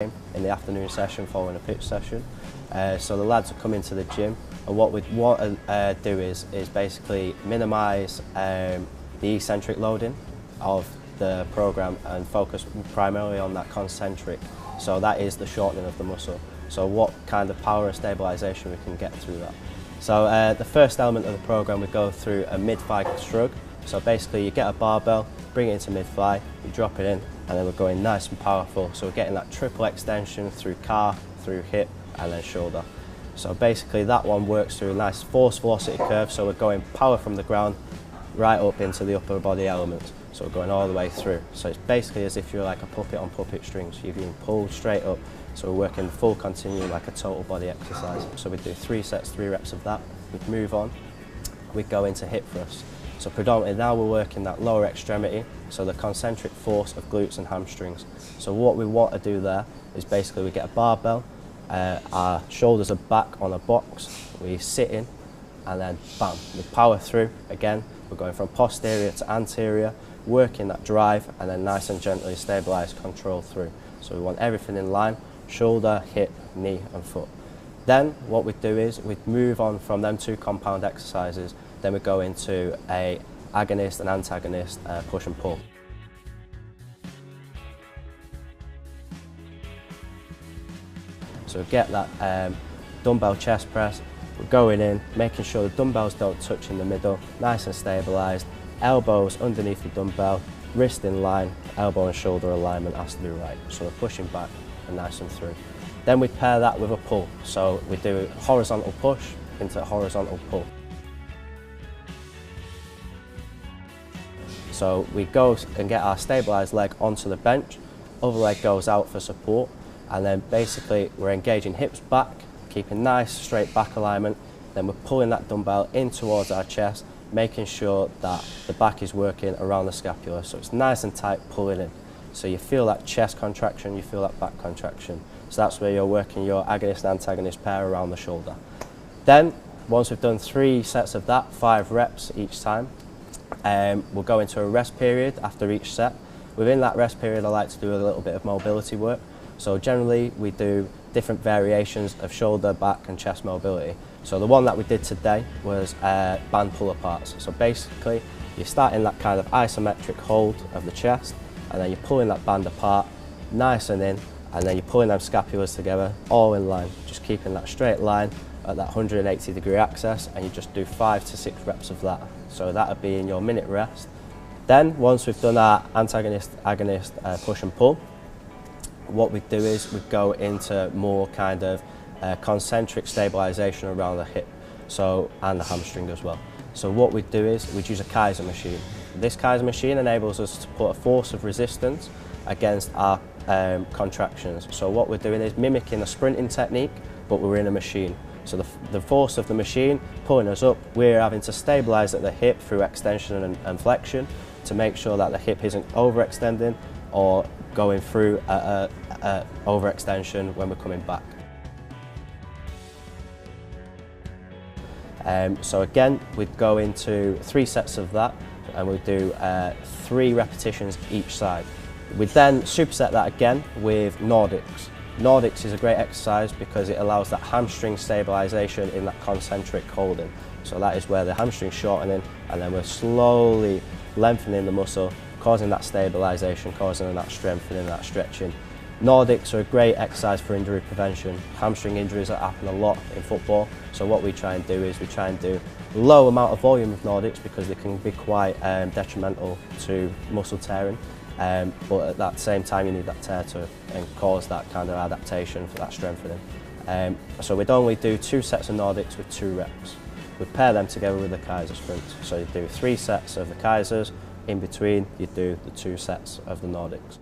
in the afternoon session following a pitch session. So the lads will come into the gym, and what we want to do is basically minimise the eccentric loading of the programme and focus primarily on that concentric. So that is the shortening of the muscle. So what kind of power and stabilisation we can get through that. So the first element of the programme, we go through a mid-thigh shrug. So basically you get a barbell, bring it into mid-thigh, you drop it in, and then we're going nice and powerful. So we're getting that triple extension through calf, through hip, and then shoulder. So basically that one works through a nice force velocity curve. So we're going power from the ground right up into the upper body elements. So we're going all the way through. So it's basically as if you're like a puppet on puppet strings. You're being pulled straight up. So we're working full continuum like a total body exercise. So we do 3 sets, 3 reps of that. We'd move on. We'd go into hip thrusts. So predominantly now we're working that lower extremity, so the concentric force of glutes and hamstrings. So what we want to do there is basically we get a barbell, our shoulders are back on a box, we sit in, and then bam, we power through again. We're going from posterior to anterior, working that drive, and then nice and gently stabilise, control through. So we want everything in line, shoulder, hip, knee and foot. Then what we do is we move on from them 2 compound exercises. Then we go into a agonist and antagonist push and pull. So we get that dumbbell chest press. We're going in, making sure the dumbbells don't touch in the middle, nice and stabilised. Elbows underneath the dumbbell, wrist in line, elbow and shoulder alignment has to be right. So we're pushing back and nice and through. Then we pair that with a pull. So we do a horizontal push into a horizontal pull. So we go and get our stabilised leg onto the bench, other leg goes out for support, and then basically we're engaging hips back, keeping nice straight back alignment, then we're pulling that dumbbell in towards our chest, making sure that the back is working around the scapula, so it's nice and tight pulling in. So you feel that chest contraction, you feel that back contraction. So that's where you're working your agonist and antagonist pair around the shoulder. Then, once we've done 3 sets of that, 5 reps each time, we'll go into a rest period after each set. Within that rest period, I like to do a little bit of mobility work. So generally, we do different variations of shoulder, back and chest mobility. So the one that we did today was band pull aparts. So basically, you start in that kind of isometric hold of the chest, and then you're pulling that band apart, nice and in, and then you're pulling them scapulas together, all in line, just keeping that straight line at that 180-degree axis, and you just do 5 to 6 reps of that. So that would be in your minute rest. Then, once we've done our antagonist, agonist push and pull, what we do is we go into more kind of concentric stabilisation around the hip, so and the hamstring as well. So what we do is we'd use a Kaiser machine. This Kaiser machine enables us to put a force of resistance against our contractions. So what we're doing is mimicking a sprinting technique, but we're in a machine. So the force of the machine pulling us up, we're having to stabilise at the hip through extension and flexion to make sure that the hip isn't overextending or going through overextension when we're coming back. So again, we'd go into 3 sets of that, and we'd do 3 repetitions each side. We'd then superset that again with Nordics. Nordics is a great exercise because it allows that hamstring stabilisation in that concentric holding. So that is where the hamstring's shortening, and then we're slowly lengthening the muscle, causing that stabilisation, causing that strengthening, that stretching. Nordics are a great exercise for injury prevention. Hamstring injuries that happen a lot in football. So what we try and do is we try and do low amount of volume of Nordics because they can be quite detrimental to muscle tearing. But at that same time you need that tear to cause that kind of adaptation for that strengthening. So we'd only do 2 sets of Nordics with 2 reps. We'd pair them together with the Kaiser sprint. So you do 3 sets of the Kaisers, in between you do the 2 sets of the Nordics.